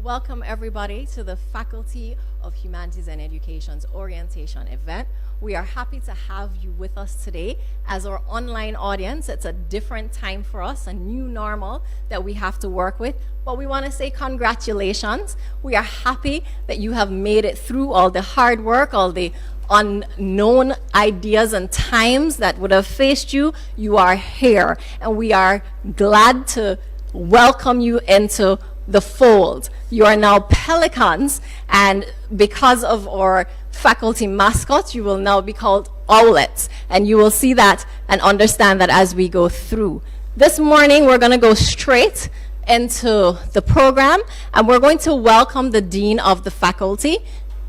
Welcome everybody to the Faculty of Humanities and Education's orientation event. We are happy to have you with us today. As our online audience, it's a different time for us, a new normal that we have to work with, but we want to say congratulations. We are happy that you have made it through all the hard work, all the unknown ideas and times that would have faced you. You are here, and we are glad to welcome you into the fold. You are now pelicans, and because of our faculty mascot, you will now be called owlets, and you will see that and understand that as we go through. This morning, we're going to go straight into the program, and we're going to welcome the Dean of the Faculty,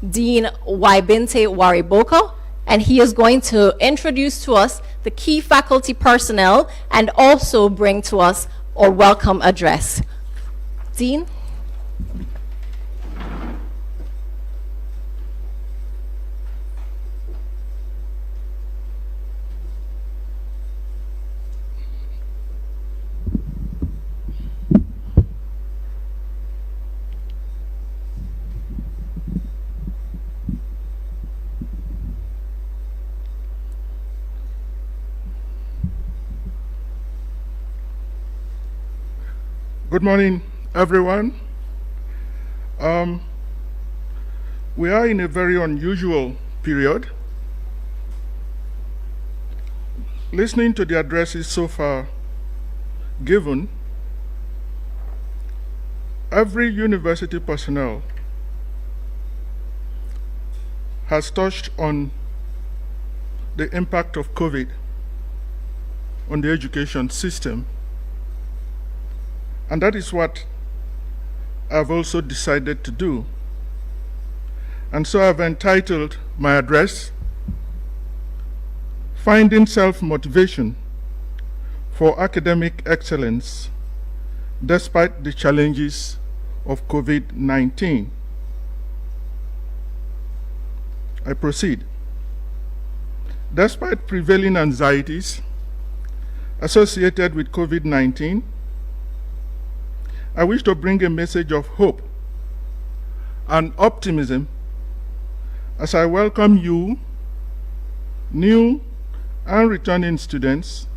Dean Waibinte Wariboko, and he is going to introduce to us the key faculty personnel and also bring to us our welcome address. Dean? Good morning, everyone. We are in a very unusual period. Listening to the addresses so far given, every university personnel has touched on the impact of COVID on the education system. And that is what I've also decided to do. And so I've entitled my address, Finding Self-Motivation for Academic Excellence Despite the Challenges of COVID-19. I proceed. Despite prevailing anxieties associated with COVID-19, I wish to bring a message of hope and optimism as I welcome you, new and returning students,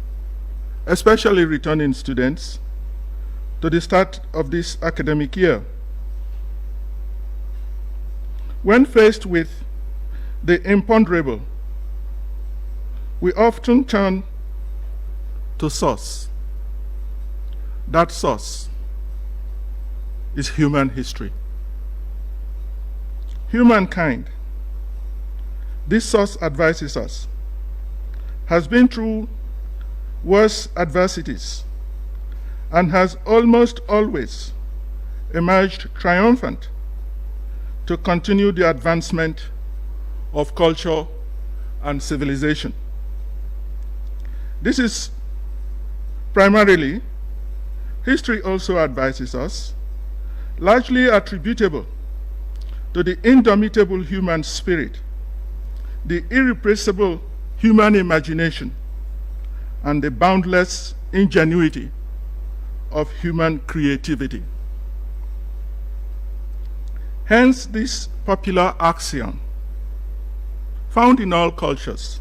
especially returning students, to the start of this academic year. When faced with the imponderable, we often turn to source. That source is human history. Humankind, this source advises us, has been through worse adversities and has almost always emerged triumphant to continue the advancement of culture and civilization. This is primarily, history also advises us, largely attributable to the indomitable human spirit, the irrepressible human imagination, and the boundless ingenuity of human creativity. Hence this popular axiom, found in all cultures,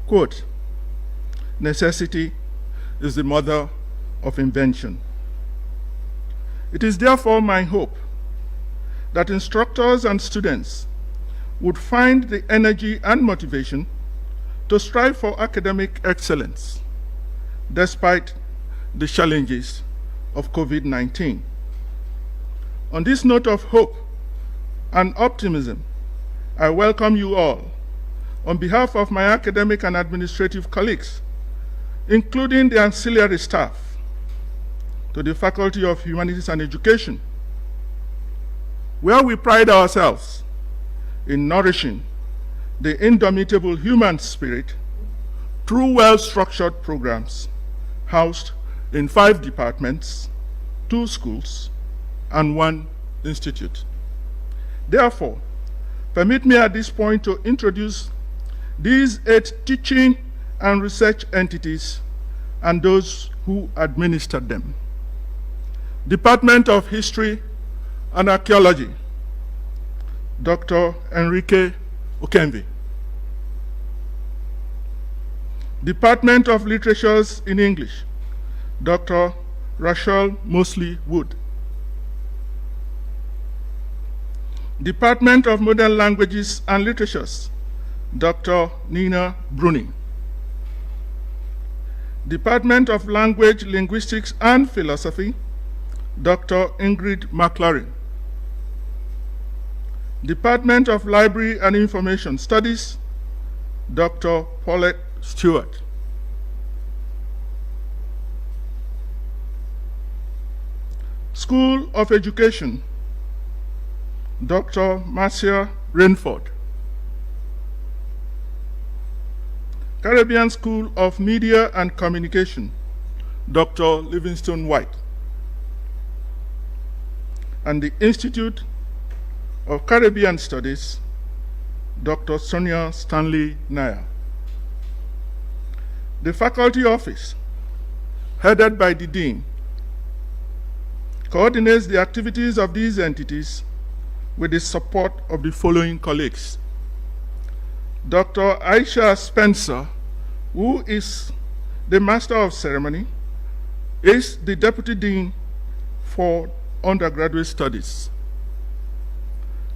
quote, necessity is the mother of invention. It is therefore my hope that instructors and students would find the energy and motivation to strive for academic excellence despite the challenges of COVID-19. On this note of hope and optimism, I welcome you all on behalf of my academic and administrative colleagues, including the ancillary staff, to the Faculty of Humanities and Education, where we pride ourselves in nourishing the indomitable human spirit through well-structured programs housed in 5 departments, 2 schools, and 1 institute. Therefore, permit me at this point to introduce these 8 teaching and research entities and those who administer them. Department of History and Archaeology, Dr. Enrique Okembe. Department of Literatures in English, Dr. Rachel Mosley Wood. Department of Modern Languages and Literatures, Dr. Nina Bruning. Department of Language, Linguistics and Philosophy, Dr. Ingrid McLaurin. Department of Library and Information Studies, Dr. Paulette Stewart. School of Education, Dr. Marcia Rainford. Caribbean School of Media and Communication, Dr. Livingstone White. And the Institute of Caribbean Studies, Dr. Sonia Stanley Nair. The Faculty Office, headed by the Dean, coordinates the activities of these entities with the support of the following colleagues. Dr. Aisha Spencer, who is the Master of Ceremony, is the Deputy Dean for Undergraduate Studies.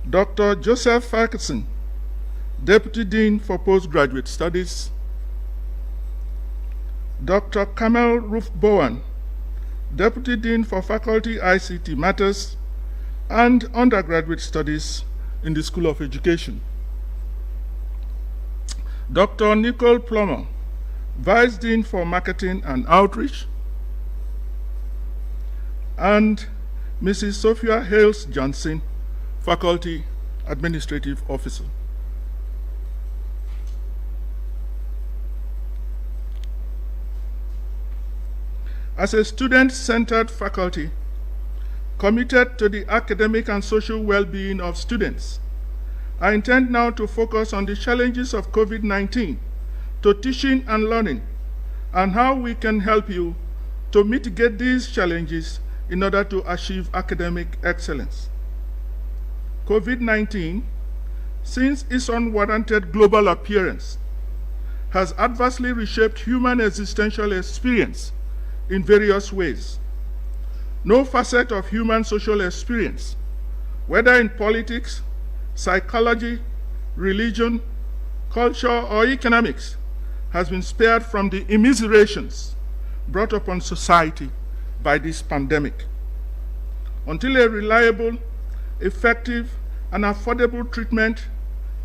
Dr. Joseph Ferguson, Deputy Dean for Postgraduate Studies. Dr. Kamel Roof Bowen, Deputy Dean for Faculty ICT Matters and Undergraduate Studies in the School of Education. Dr. Nicole Plummer, Vice Dean for Marketing and Outreach, and Mrs. Sophia Hales Johnson, Faculty Administrative Officer. As a student-centered faculty committed to the academic and social well-being of students, I intend now to focus on the challenges of COVID-19 to teaching and learning and how we can help you to mitigate these challenges in order to achieve academic excellence. COVID-19, since its unwarranted global appearance, has adversely reshaped human existential experience in various ways. No facet of human social experience, whether in politics, psychology, religion, culture, or economics, has been spared from the immiserations brought upon society by this pandemic. Until a reliable, effective, and affordable treatment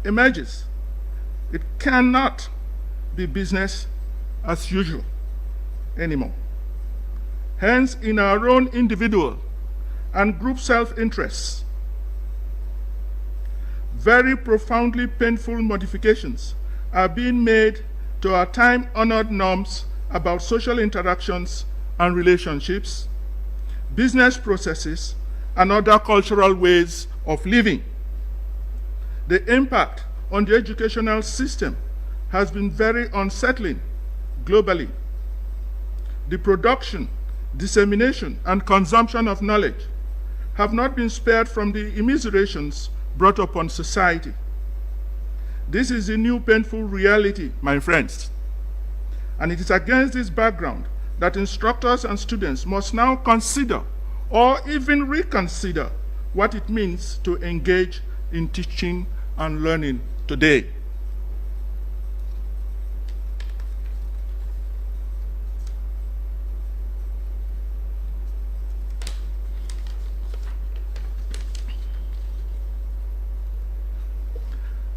emerges, it cannot be business as usual anymore. Hence, in our own individual and group self-interests, very profoundly painful modifications are being made to our time-honored norms about social interactions and relationships, business processes, and other cultural ways of living. The impact on the educational system has been very unsettling globally. The production, dissemination, and consumption of knowledge have not been spared from the immiserations brought upon society. This is a new painful reality, my friends. And it is against this background that instructors and students must now consider or even reconsider what it means to engage in teaching and learning today.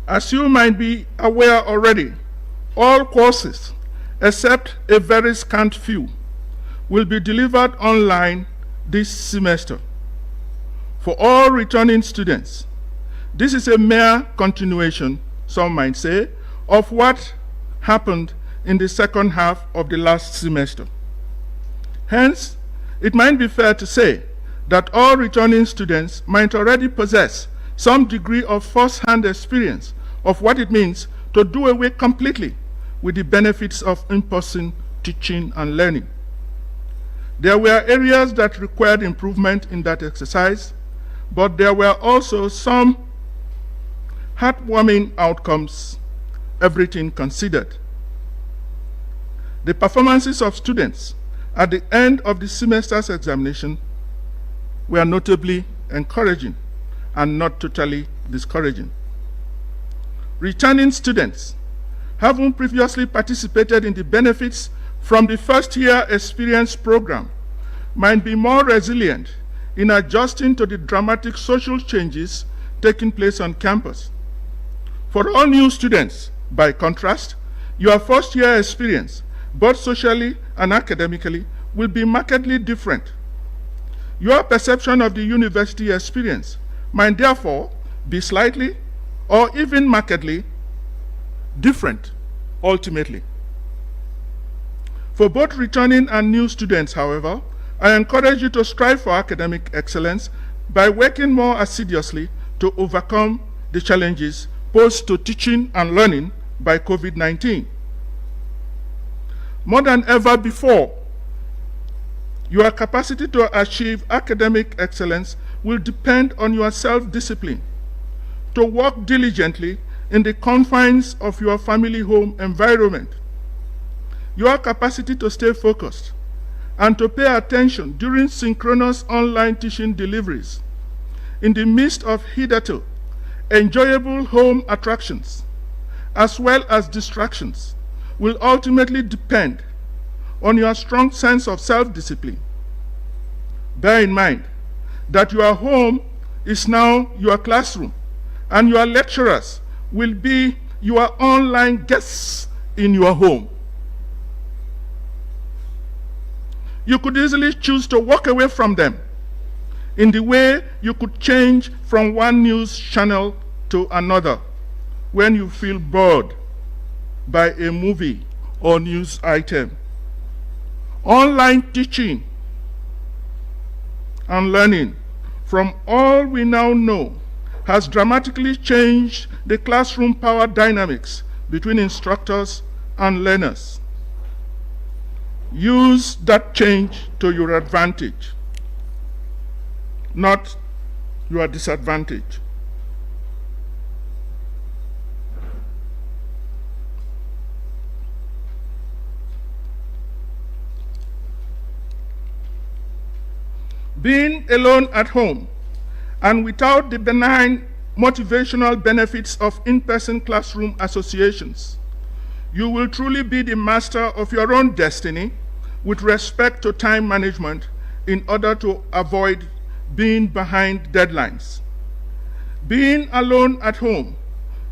As you might be aware already, all courses, except a very scant few, will be delivered online this semester. For all returning students, this is a mere continuation, some might say, of what happened in the second half of the last semester. Hence, it might be fair to say that all returning students might already possess some degree of first-hand experience of what it means to do away completely with the benefits of in-person teaching and learning. There were areas that required improvement in that exercise, but there were also some heartwarming outcomes, everything considered. The performances of students at the end of the semester's examination were notably encouraging and not totally discouraging. Returning students, having previously participated in the benefits from the first-year experience program, might be more resilient in adjusting to the dramatic social changes taking place on campus. For all new students, by contrast, your first-year experience, both socially and academically, will be markedly different. Your perception of the university experience might therefore be slightly or even markedly different ultimately. For both returning and new students, however, I encourage you to strive for academic excellence by working more assiduously to overcome the challenges posed to teaching and learning by COVID-19. More than ever before, your capacity to achieve academic excellence will depend on your self-discipline, to work diligently in the confines of your family home environment, your capacity to stay focused, and to pay attention during synchronous online teaching deliveries in the midst of hitherto enjoyable home attractions, as well as distractions, will ultimately depend on your strong sense of self-discipline. Bear in mind that your home is now your classroom, and your lecturers will be your online guests in your home. You could easily choose to walk away from them in the way you could change from one news channel to another when you feel bored by a movie or news item. Online teaching and learning, from all we now know, has dramatically changed the classroom power dynamics between instructors and learners. Use that change to your advantage, not your disadvantage. Being alone at home and without the benign motivational benefits of in-person classroom associations, you will truly be the master of your own destiny with respect to time management in order to avoid being behind deadlines. Being alone at home,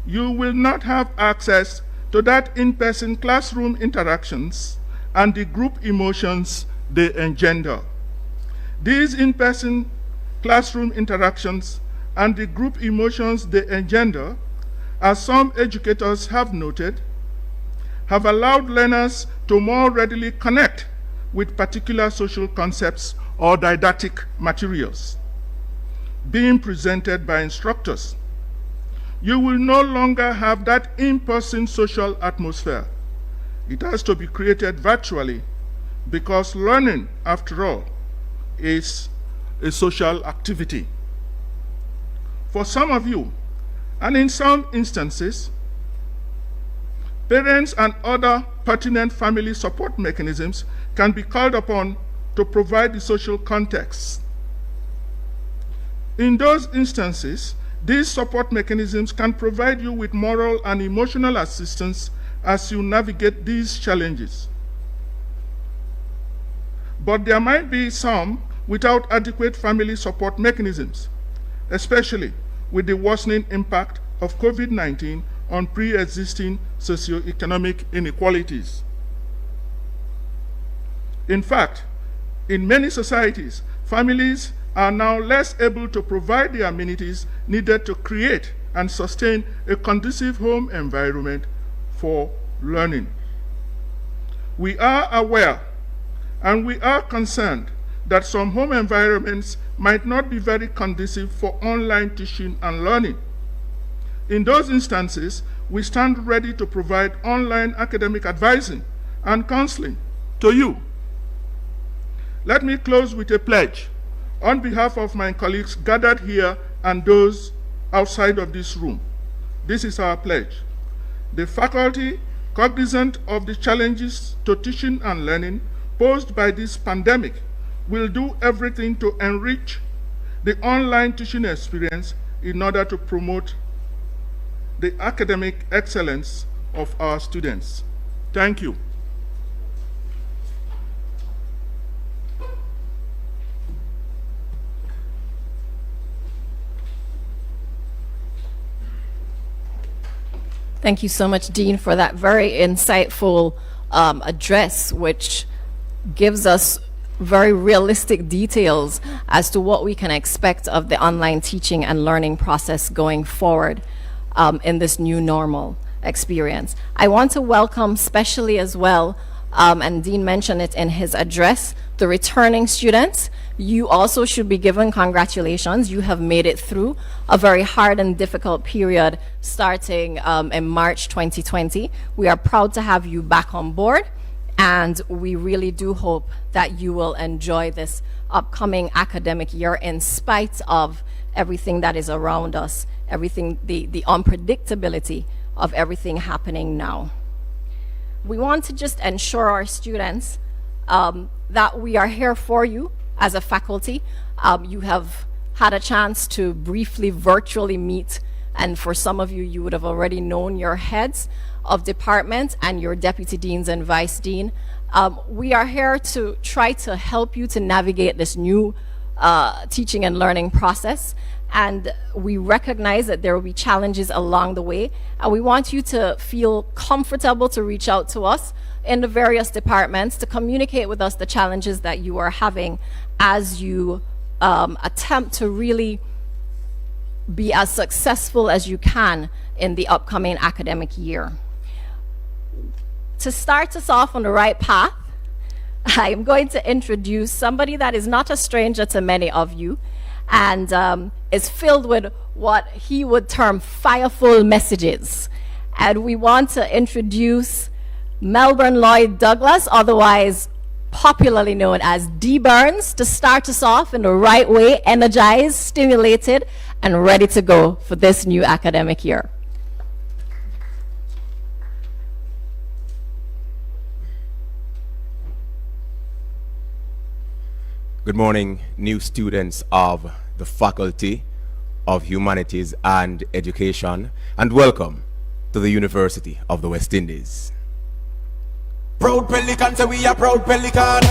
you will not have access to that in-person classroom interactions and the group emotions they engender. These in-person classroom interactions and the group emotions they engender, as some educators have noted, have allowed learners to more readily connect with particular social concepts or didactic materials being presented by instructors. You will no longer have that in-person social atmosphere. It has to be created virtually because learning, after all, is a social activity. For some of you, and in some instances, parents and other pertinent family support mechanisms can be called upon to provide the social context. In those instances, these support mechanisms can provide you with moral and emotional assistance as you navigate these challenges. But there might be some without adequate family support mechanisms, especially with the worsening impact of COVID-19 on pre-existing socioeconomic inequalities. In fact, in many societies, families are now less able to provide the amenities needed to create and sustain a conducive home environment for learning. We are aware and we are concerned that some home environments might not be very conducive for online teaching and learning. In those instances, we stand ready to provide online academic advising and counseling to you. Let me close with a pledge On behalf of my colleagues gathered here and those outside of this room, this is our pledge. The faculty, cognizant of the challenges to teaching and learning posed by this pandemic, will do everything to enrich the online teaching experience in order to promote the academic excellence of our students. Thank you. Thank you so much, Dean, for that very insightful address, which gives us very realistic details as to what we can expect of the online teaching and learning process going forward in this new normal experience. I want to welcome specially as well, and Dean mentioned it in his address, the returning students. You also should be given congratulations. You have made it through a very hard and difficult period starting in March 2020. We are proud to have you back on board, and we really do hope that you will enjoy this upcoming academic year in spite of everything that is around us, everything, the unpredictability of everything happening now. We want to just ensure our students that we are here for you as a faculty. You have had a chance to briefly virtually meet, and for some of you, you would have already known your heads of department and your deputy deans and vice dean. We are here to try to help you to navigate this new teaching and learning process, and we recognize that there will be challenges along the way, and we want you to feel comfortable to reach out to us in the various departments to communicate with us the challenges that you are having as you attempt to really be as successful as you can in the upcoming academic year. To start us off on the right path, I am going to introduce somebody that is not a stranger to many of you and is filled with what he would term fireful messages. And we want to introduce Melbourne Lloyd Douglas, otherwise popularly known as D. Burns, to start us off in the right way, energized, stimulated, and ready to go for this new academic year. Good morning, new students of the Faculty of Humanities and Education, and welcome to the University of the West Indies. Proud Pelican, so we are proud Pelican.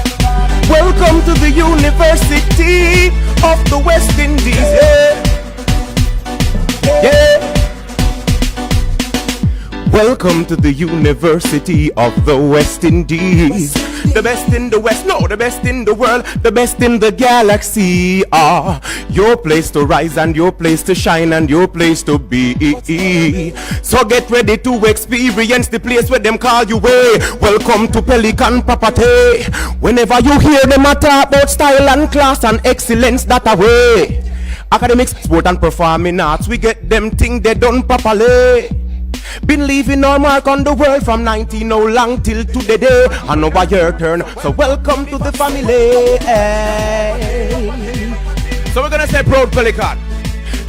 Welcome to the University of the West Indies. Yeah. Yeah. Welcome to the University of the West Indies. The best in the West, no, the best in the world, the best in the galaxy. Your place to rise and your place to shine and your place to be. So get ready to experience the place where them call you way. Welcome to Pelican Property. Whenever you hear them talk about style and class and excellence, that away. Academics, sport and performing arts, we get them thing they done properly. Been leaving our mark on the world from 19 oh long till to the day. And now your turn, so welcome to the family. So we're gonna say proud Pelican,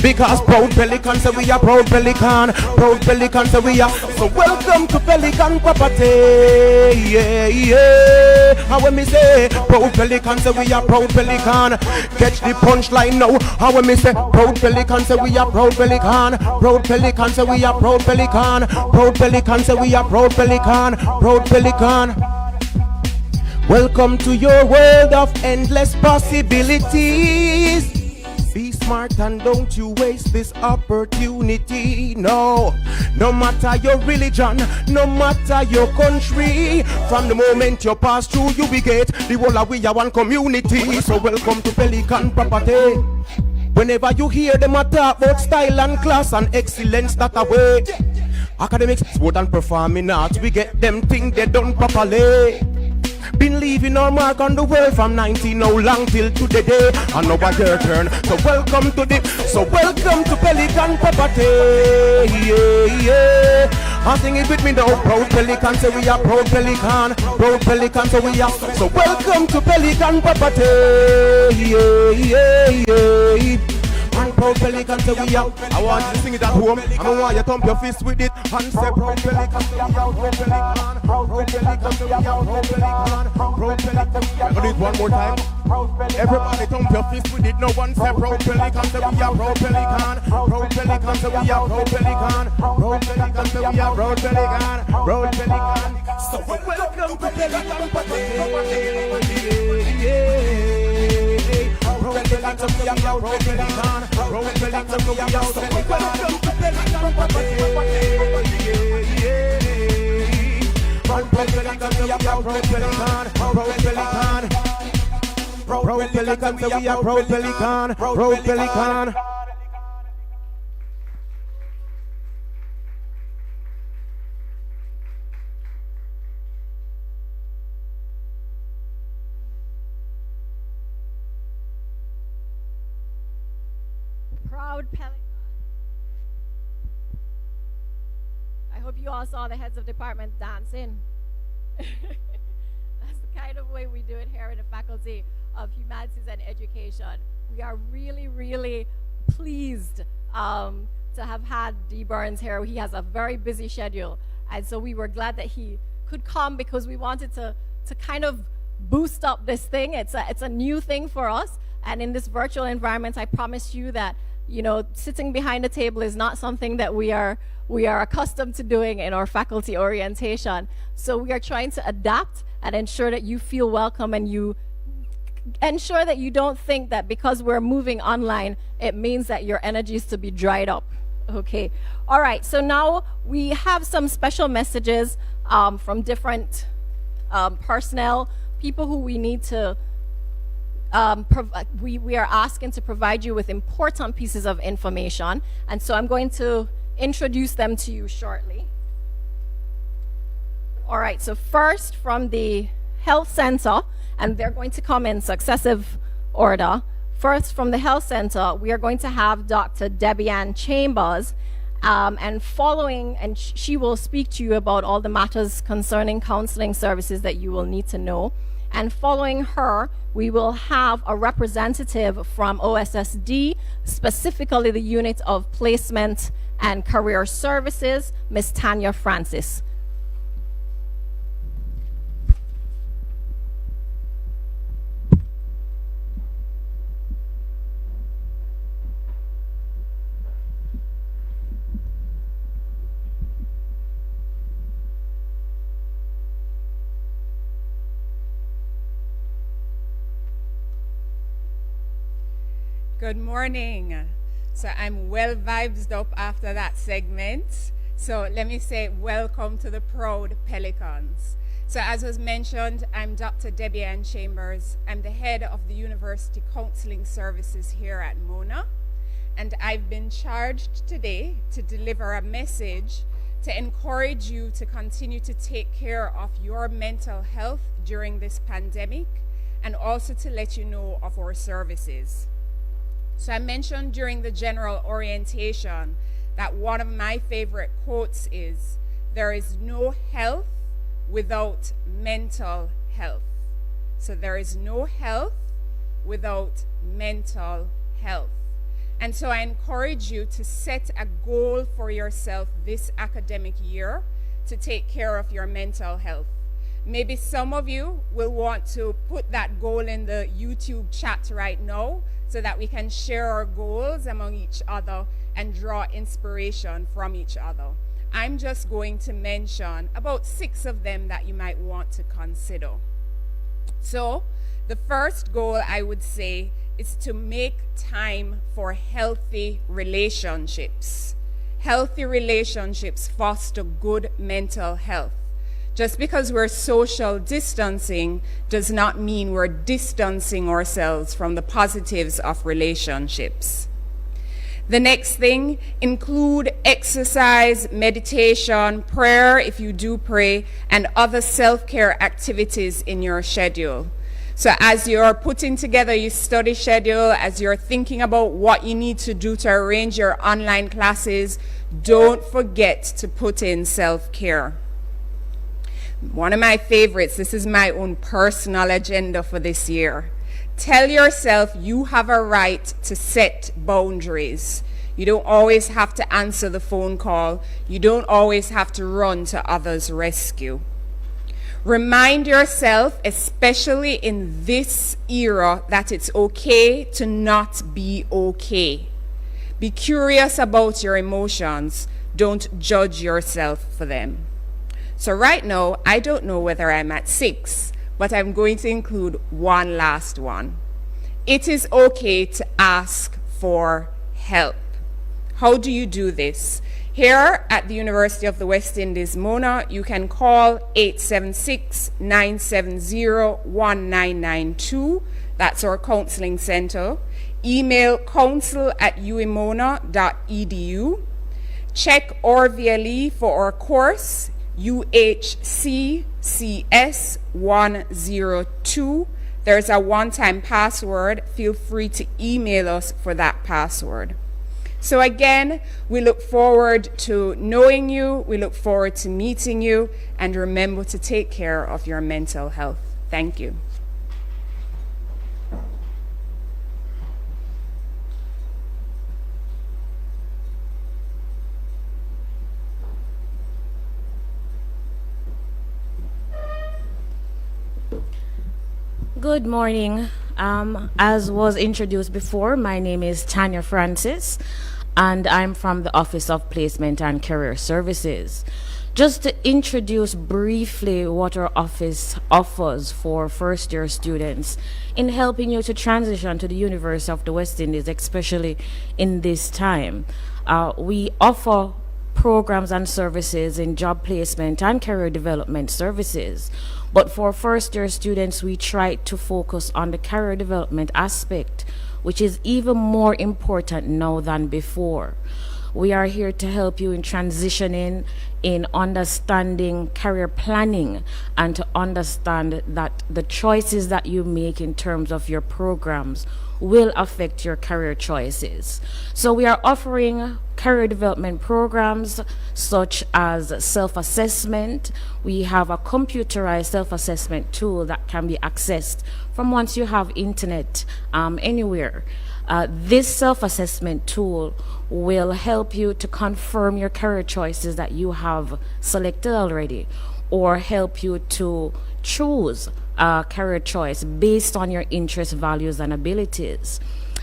because proud Pelican, so we are proud Pelican. Proud Pelican, so we are. So welcome to Pelican Property. Yeah, yeah. How when me say proud Pelican, so we are proud Pelican. Catch the punchline now. How when me say proud Pelican, so we are proud Pelican. Proud Pelican, so we are proud Pelican. Proud Pelican, so we are proud Pelican. Proud Pelican. Welcome to your world of endless possibilities. Be smart and don't you waste this opportunity. No, no matter your religion, no matter your country, from the moment you pass through, you will get the whole of we are one community. So welcome to Pelican Property. Whenever you hear them talk about style and class and excellence, that away. Academics, sport and performing arts, we get them thing they done properly. Been leaving our mark on the world from 19 no long till to the day. And now it's your turn. So welcome to Pelican Property. Yeah, yeah. And sing it with me now. Proud Pelican, so we are proud Pelican. Proud Pelican, so we are. So welcome to Pelican Property. Yeah, yeah, yeah. And proud Pelican, so we are. I want you to sing it at home. I want you to thump your fist with it and say proud Pelican, so we are. Proud Pelican, proud Pelican, so we are. Proud Pelican, proud Pelican. I'm gonna do it one more time. Everybody thump your fist with it. No one say proud Pelican, so we are. Proud Pelican, proud Pelican, so we are. Proud Pelican, proud Pelican, so we are. Proud Pelican, proud Pelican. So welcome to Pelican Property. Proud Pelican, so we are. Proud Pelican, proud Pelican, so we are. So welcome to Pelican Property. Proud Pelican, so we are. Proud Pelican, proud Pelican. Proud Pelican, so we are. Proud Pelican, proud Pelican. Proud Pelican. I hope you all saw the heads of department dancing. That's the kind of way we do it here in the Faculty of Humanities and Education. We are really, really pleased to have had D. Burns here. He has a very busy schedule, and so we were glad that he could come because we wanted to kind of boost up this thing. It's a new thing for us, and in this virtual environment, I promise you that, you know, sitting behind the table is not something that we are accustomed to doing in our faculty orientation. So we are trying to adapt and ensure that you feel welcome, and you ensure that you don't think that because we're moving online, it means that your energy is to be dried up. Okay. All right. So now we have some special messages from different personnel, people who we need to we are asking to provide you with important pieces of information, and so I'm going to introduce them to you shortly. All right, so first from the health center, and they're going to come in successive order. First from the health center, we are going to have Dr. Debbie Ann Chambers, and following, and she will speak to you about all the matters concerning counseling services that you will need to know. And following her, we will have a representative from OSSD, specifically the Unit of Placement and Career Services, Ms. Tanya Francis. Good morning. So I'm well vibed up after that segment. So let me say welcome to the Proud Pelicans. So as was mentioned, I'm Dr. Debbie Ann Chambers. I'm the head of the University Counseling Services here at Mona. And I've been charged today to deliver a message to encourage you to continue to take care of your mental health during this pandemic, and also to let you know of our services. So I mentioned during the general orientation that one of my favorite quotes is, "There is no health without mental health." So there is no health without mental health. And so I encourage you to set a goal for yourself this academic year to take care of your mental health. Maybe some of you will want to put that goal in the YouTube chat right now, so that we can share our goals among each other and draw inspiration from each other. I'm just going to mention about 6 of them that you might want to consider. So the first goal I would say is to make time for healthy relationships. Healthy relationships foster good mental health. Just because we're social distancing does not mean we're distancing ourselves from the positives of relationships. The next thing, include exercise, meditation, prayer if you do pray, and other self-care activities in your schedule. So as you're putting together your study schedule, as you're thinking about what you need to do to arrange your online classes, don't forget to put in self-care. One of my favorites, this is my own personal agenda for this year. Tell yourself you have a right to set boundaries. You don't always have to answer the phone call. You don't always have to run to others' rescue. Remind yourself, especially in this era, that it's okay to not be okay. Be curious about your emotions. Don't judge yourself for them. So right now, I don't know whether I'm at 6, but I'm going to include one last one. It is okay to ask for help. How do you do this? Here at the University of the West Indies, Mona, you can call 876-970-1992. That's our counseling center. Email counsel@uemona.edu. Check our VLE for our course, UHCCS 102. There's a one-time password. Feel free to email us for that password. So again, we look forward to knowing you, we look forward to meeting you, and remember to take care of your mental health. Thank you. Good morning. As was introduced before, my name is Tanya Francis, and I'm from the Office of Placement and Career Services. Just to introduce briefly what our office offers for first-year students in helping you to transition to the University of the West Indies, especially in this time. We offer programs and services in job placement and career development services. But for first-year students, we try to focus on the career development aspect, which is even more important now than before. We are here to help you in transitioning, in understanding career planning, and to understand that the choices that you make in terms of your programs will affect your career choices. So we are offering career development programs such as self-assessment. We have a computerized self-assessment tool that can be accessed from once you have internet anywhere. This self-assessment tool will help you to confirm your career choices that you have selected already, or help you to choose a career choice based on your interests, values, and abilities.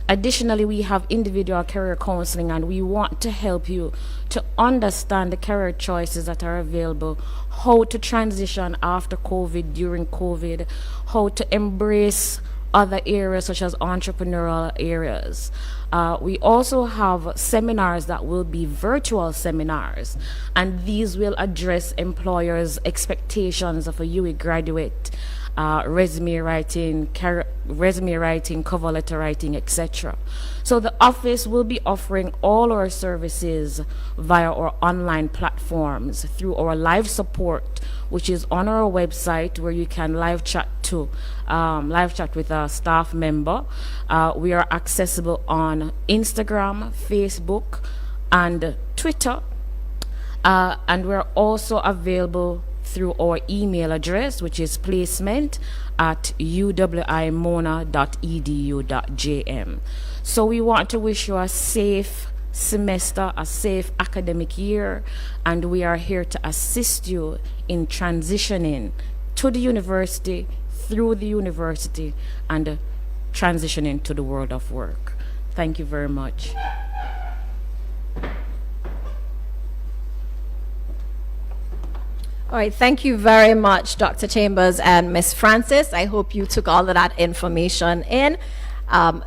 Additionally, we have individual career counseling, and we want to help you to understand the career choices that are available, how to transition after COVID, during COVID, how to embrace other areas such as entrepreneurial areas. We also have seminars that will be virtual seminars, and these will address employers' expectations of a UE graduate, resume writing, cover letter writing, etc. So the office will be offering all our services via our online platforms through our live support, which is on our website, where you can live chat with a staff member. We are accessible on Instagram, Facebook, and Twitter, and we're also available through our email address, which is placement@uwimona.edu.jm. So we want to wish you a safe semester, a safe academic year, and we are here to assist you in transitioning to the university, through the university, and transitioning to the world of work. Thank you very much. All right, thank you very much, Dr. Chambers and Ms. Francis. I hope you took all of that information in.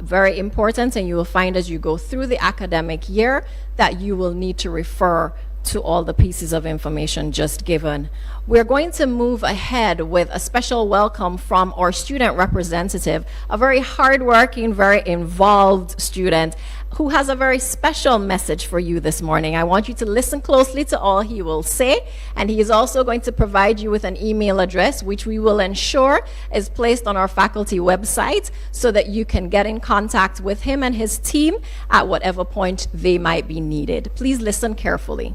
Very important, and you will find as you go through the academic year that you will need to refer to all the pieces of information just given. We're going to move ahead with a special welcome from our student representative, a very hardworking, very involved student, who has a very special message for you this morning. I want you to listen closely to all he will say, and he is also going to provide you with an email address, which we will ensure is placed on our faculty website so that you can get in contact with him and his team at whatever point they might be needed. Please listen carefully.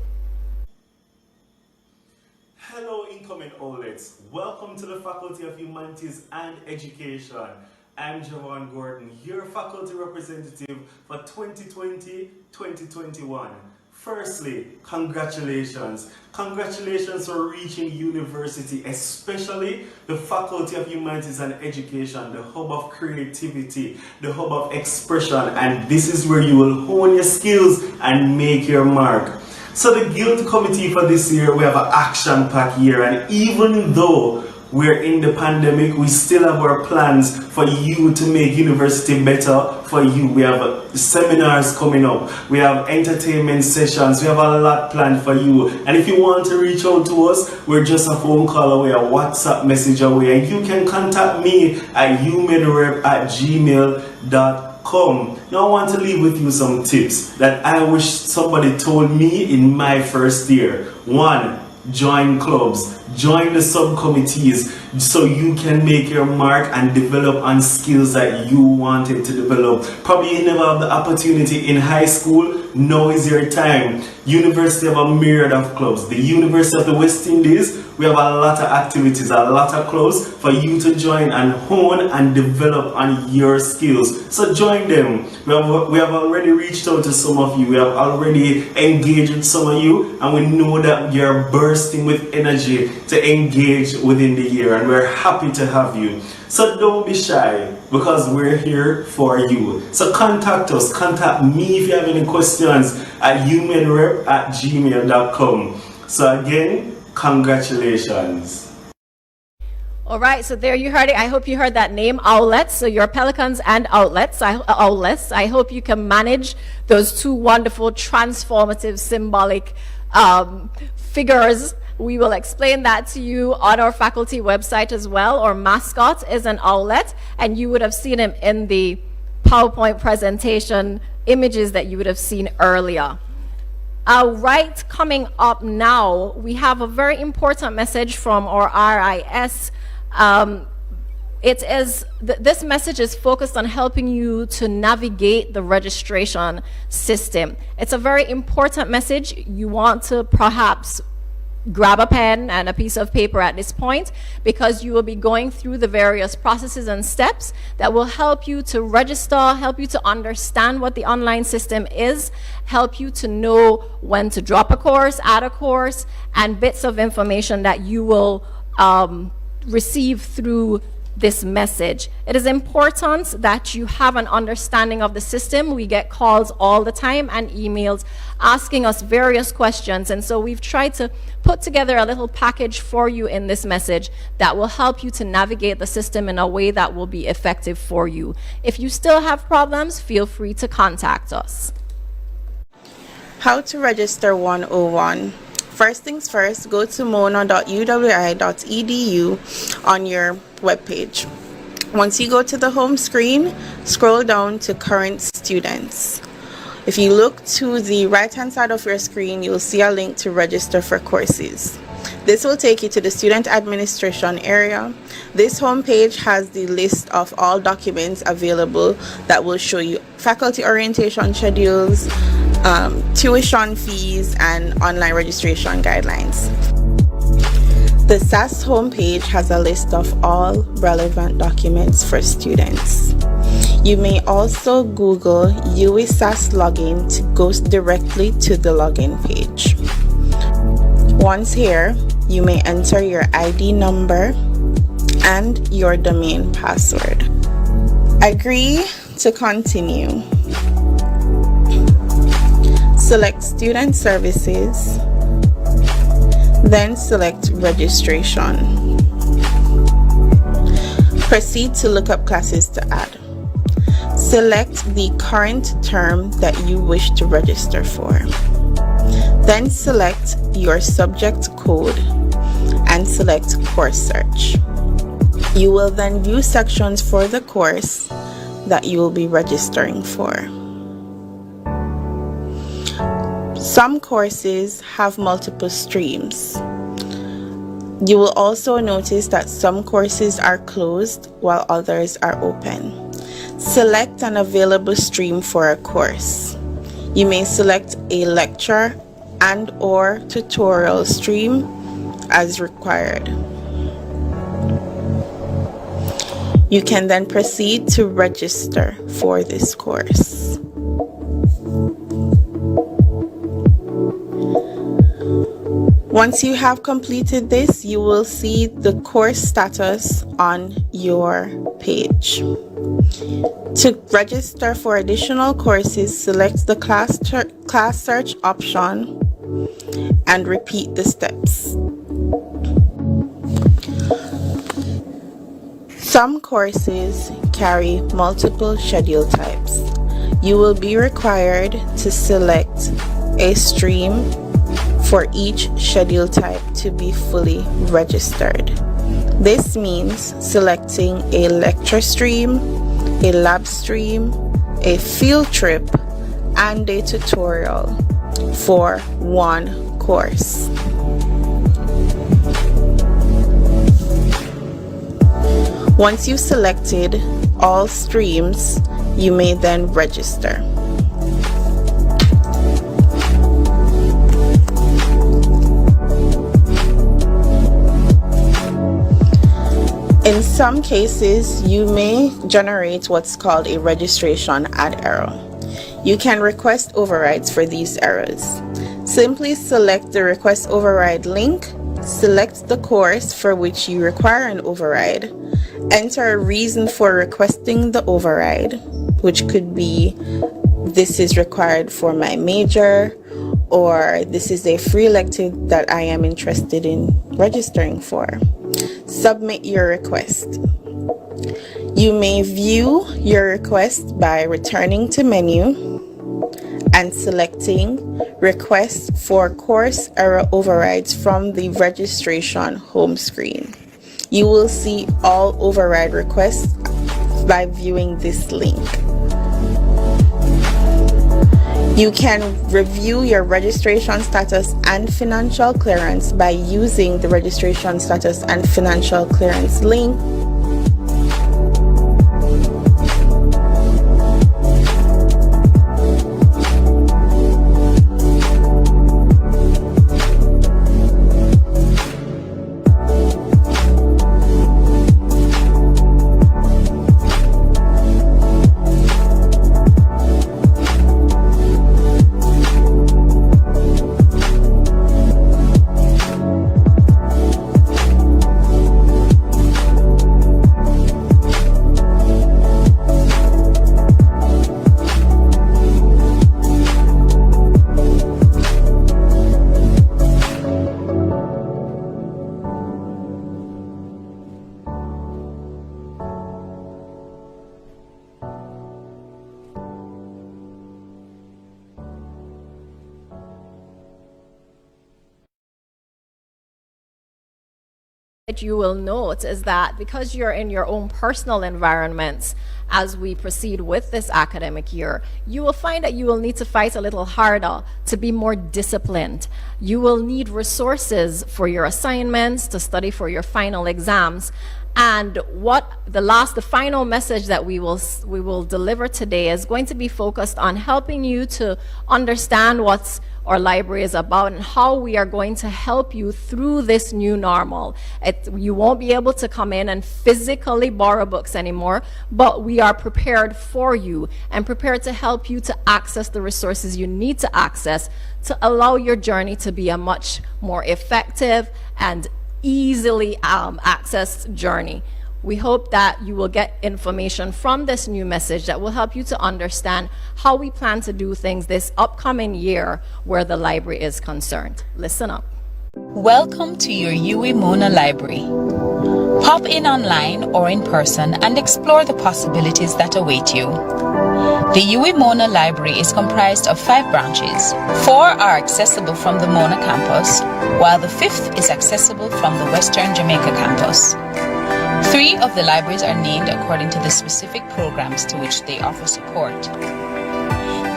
Hello, incoming OLEDs. Welcome to the Faculty of Humanities and Education. I'm Javon Gordon, your faculty representative for 2020-2021. Firstly, congratulations. Congratulations for reaching university, especially the Faculty of Humanities and Education, the hub of creativity, the hub of expression, and this is where you will hone your skills and make your mark. So the Guild Committee for this year, we have an action-packed year, and even though we're in the pandemic, we still have our plans for you to make university better for you. We have seminars coming up, we have entertainment sessions, we have a lot planned for you. And if you want to reach out to us, we're just a phone call away, a WhatsApp message away, and you can contact me at humedrep@gmail.com. Now I want to leave with you some tips that I wish somebody told me in my first year. 1, join clubs, join the subcommittees so you can make your mark and develop on skills that you wanted to develop. Probably you never have the opportunity in high school. Now is your time. University have a myriad of clubs. The University of the West Indies, we have a lot of activities, a lot of clubs for you to join and hone and develop on your skills. So join them. We have already reached out to some of you. We have already engaged with some of you, and we know that you're bursting with energy to engage within the year, and we're happy to have you. So don't be shy, because we're here for you. So contact us, contact me if you have any questions at humedrep@gmail.com. So again, congratulations. All right, so there you heard it. I hope you heard that name, outlets. So your pelicans and outlets. I hope you can manage those two wonderful, transformative, symbolic figures. We will explain that to you on our faculty website as well. Our mascot is an owlet, and you would have seen him in the PowerPoint presentation images that you would have seen earlier. All right, coming up now, we have a very important message from our RIS. This message is focused on helping you to navigate the registration system. It's a very important message. You want to perhaps grab a pen and a piece of paper at this point, because you will be going through the various processes and steps that will help you to register, help you to understand what the online system is, help you to know when to drop a course, add a course, and bits of information that you will receive through this message. It is important that you have an understanding of the system. We get calls all the time and emails asking us various questions, and so we've tried to put together a little package for you in this message that will help you to navigate the system in a way that will be effective for you. If you still have problems, feel free to contact us. How to register 101. First things first, go to mona.uwi.edu on your webpage. Once you go to the home screen, scroll down to current students. If you look to the right hand side of your screen, you'll see a link to register for courses. This will take you to the student administration area. This homepage has the list of all documents available that will show you faculty orientation schedules, tuition fees, and online registration guidelines. The SAS homepage has a list of all relevant documents for students. You may also Google UWI SAS login to go directly to the login page. Once here, you may enter your ID number and your domain password. Agree to continue. Select Student Services, then select Registration. Proceed to look up classes to add. Select the current term that you wish to register for. Then select your subject code and select Course Search. You will then view sections for the course that you will be registering for. Some courses have multiple streams. You will also notice that some courses are closed while others are open. Select an available stream for a course. You may select a lecture and/or tutorial stream as required. You can then proceed to register for this course. Once you have completed this, you will see the course status on your page. To register for additional courses, select the class search option and repeat the steps. Some courses carry multiple schedule types. You will be required to select a stream for each schedule type to be fully registered. This means selecting a lecture stream, a lab stream, a field trip, and a tutorial for one course. Once you've selected all streams, you may then register. In some cases, you may generate what's called a registration ad error. You can request overrides for these errors. Simply select the request override link, select the course for which you require an override, enter a reason for requesting the override, which could be this is required for my major, or this is a free elective that I am interested in registering for. Submit your request. You may view your request by returning to menu and selecting Request for Course Error Overrides from the registration home screen. You will see all override requests by viewing this link. You can review your registration status and financial clearance by using the registration status and financial clearance link. That you will note is that because you're in your own personal environments as we proceed with this academic year, you will find that you will need to fight a little harder to be more disciplined. You will need resources for your assignments, to study for your final exams. And the final message that we will deliver today is going to be focused on helping you to understand what our library is about and how we are going to help you through this new normal. You won't be able to come in and physically borrow books anymore, but we are prepared for you and prepared to help you to access the resources you need to access to allow your journey to be a much more effective and easily accessed journey. We hope that you will get information from this new message that will help you to understand how we plan to do things this upcoming year where the library is concerned. Listen up. Welcome to your UWI Mona Library. Pop in online or in person and explore the possibilities that await you. The UWI Mona Library is comprised of 5 branches. 4 are accessible from the Mona campus, while the 5th is accessible from the Western Jamaica campus. 3 of the libraries are named according to the specific programs to which they offer support.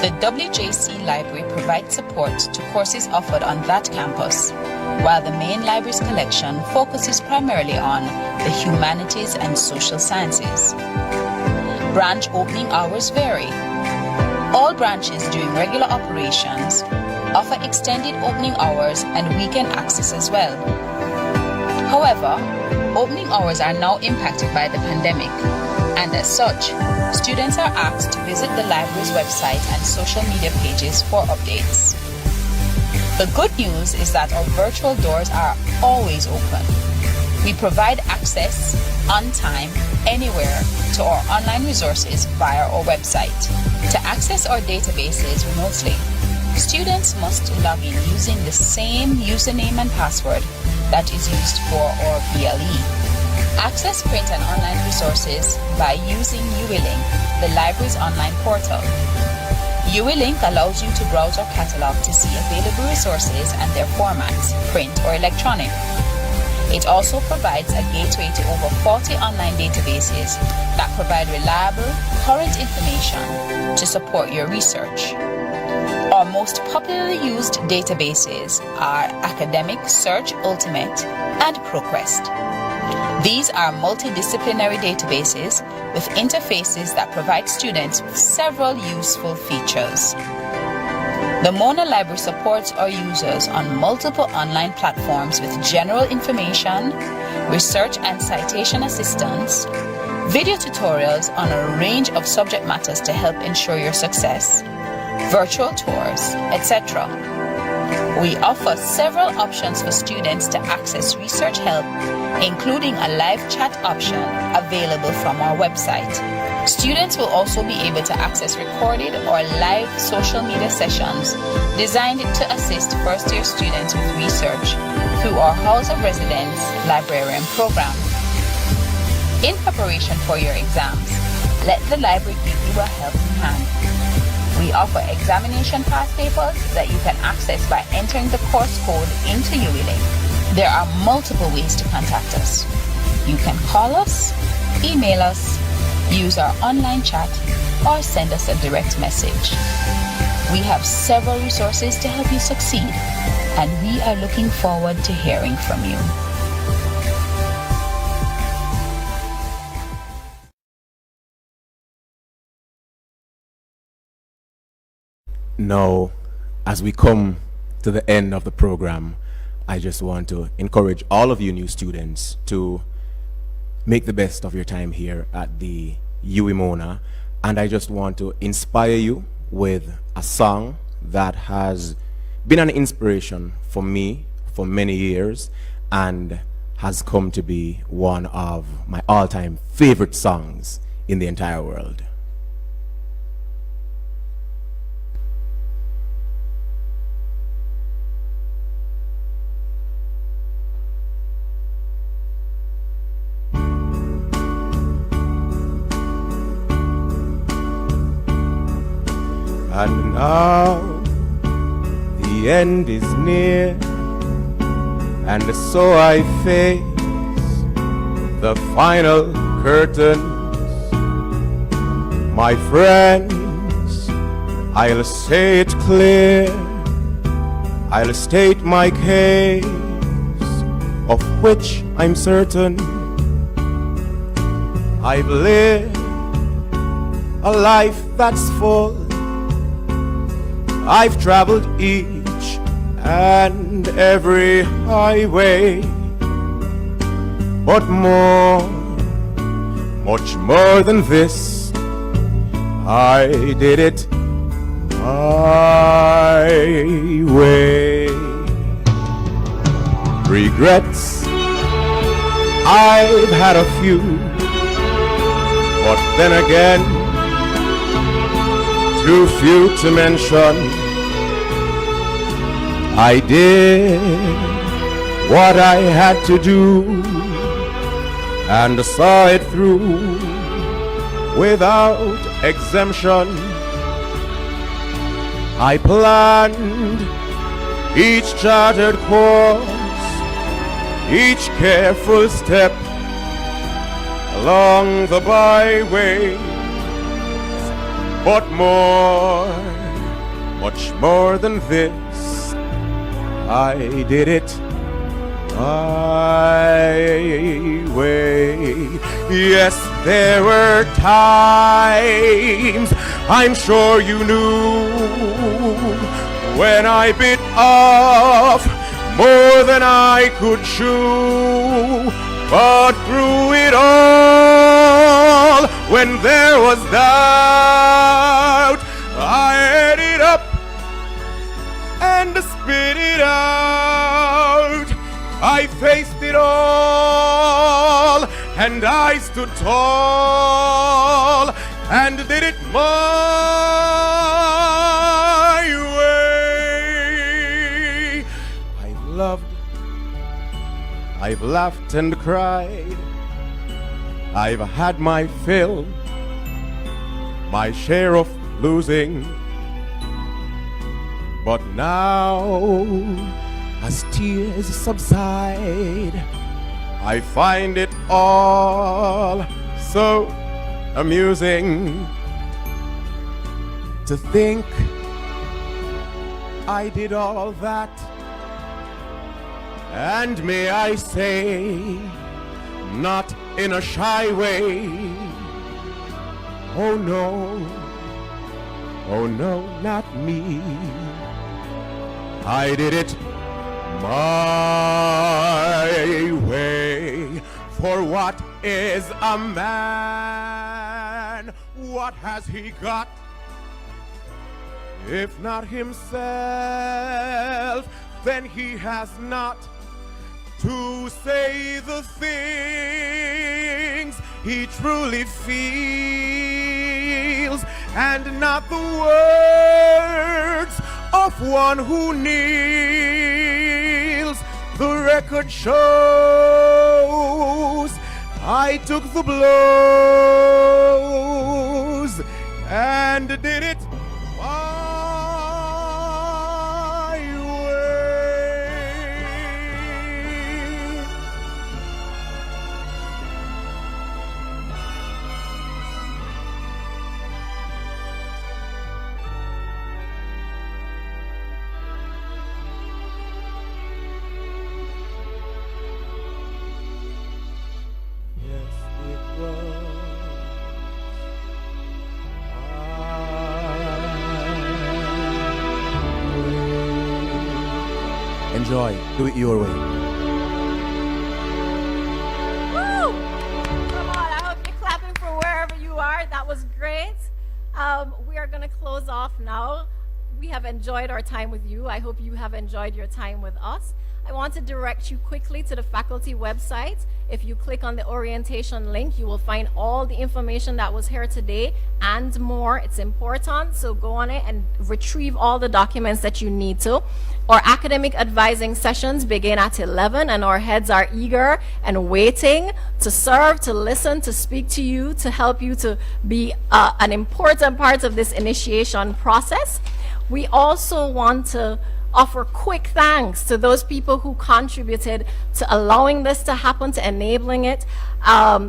The WJC Library provides support to courses offered on that campus, while the main library's collection focuses primarily on the humanities and social sciences. Branch opening hours vary. All branches during regular operations offer extended opening hours and weekend access as well. However, opening hours are now impacted by the pandemic, and as such, students are asked to visit the library's website and social media pages for updates. The good news is that our virtual doors are always open. We provide access on time, anywhere, to our online resources via our website. To access our databases remotely, students must log in using the same username and password that is used for our BLE. Access print and online resources by using UWeLink, the library's online portal. UWeLink allows you to browse our catalog to see available resources and their formats, print or electronic. It also provides a gateway to over 40 online databases that provide reliable, current information to support your research. Our most popularly used databases are Academic Search Ultimate and ProQuest. These are multidisciplinary databases with interfaces that provide students with several useful features. The Mona Library supports our users on multiple online platforms with general information, research and citation assistance, video tutorials on a range of subject matters to help ensure your success, virtual tours, etc. We offer several options for students to access research help, including a live chat option available from our website. Students will also be able to access recorded or live social media sessions designed to assist first-year students with research through our House of Residence Librarian program. In preparation for your exams, let the library give you a helping hand. We offer examination pass papers that you can access by entering the course code into UWeLink. There are multiple ways to contact us. You can call us, email us, use our online chat, or send us a direct message. We have several resources to help you succeed, and we are looking forward to hearing from you. Now, as we come to the end of the program, I just want to encourage all of you new students to make the best of your time here at the UWI Mona, and I just want to inspire you with a song that has been an inspiration for me for many years and has come to be one of my all-time favorite songs in the entire world. And now the end is near, and so I face the final curtains. My friends, I'll say it clear, I'll state my case, of which I'm certain. I've lived a life that's full, I've traveled each and every highway, but more, much more than this, I did it my way. Regrets, I've had a few, but then again, too few to mention. I did what I had to do and saw it through without exemption. I planned each charted course, each careful step along the byway, but more much more than this. I did it my way. Yes, there were times, I'm sure you knew, when I bit off more than I could chew. But through it all, when there was doubt, I ate it up and spit it out. I faced it all, and I stood tall, and did it my way. I've loved, I've laughed and cried, I've had my fill, my share of losing. But now, as tears subside, I find it all so amusing to think I did all that. And may I say, not in a shy way, oh no, not me. I did it my way. For what is a man? What has he got? If not himself, then he has not to say the things he truly feels, and not the words of one who kneels. The record shows I took the blows and did it my way. Yes, it was. Enjoy. Do it your way. Woo! Come on, I hope you're clapping for wherever you are. That was great. We are going to close off now. We have enjoyed our time with you. I hope you have enjoyed your time with us. I want to direct you quickly to the faculty website. If you click on the orientation link, you will find all the information that was here today and more. It's important, so go on it and retrieve all the documents that you need to. Our academic advising sessions begin at 11, and our heads are eager and waiting to serve, to listen, to speak to you, to help you to be an important part of this initiation process. We also want to offer quick thanks to those people who contributed to allowing this to happen, to enabling it.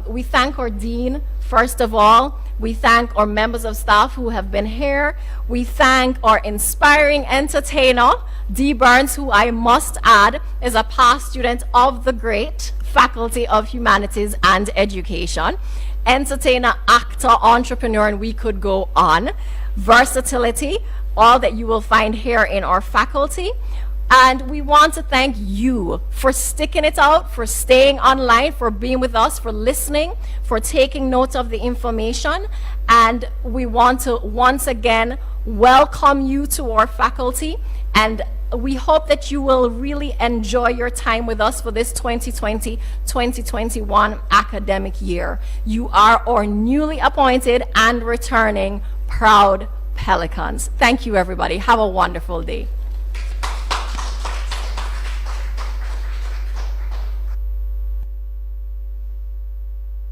We thank our dean, first of all. We thank our members of staff who have been here. We thank our inspiring entertainer, Dee Burns, who I must add is a past student of the great Faculty of Humanities and Education. Entertainer, actor, entrepreneur, and we could go on. Versatility, all that you will find here in our faculty. And we want to thank you for sticking it out, for staying online, for being with us, for listening, for taking note of the information. And we want to once again welcome you to our faculty. And we hope that you will really enjoy your time with us for this 2020-2021 academic year. You are our newly appointed and returning proud Pelicans. Thank you, everybody. Have a wonderful day.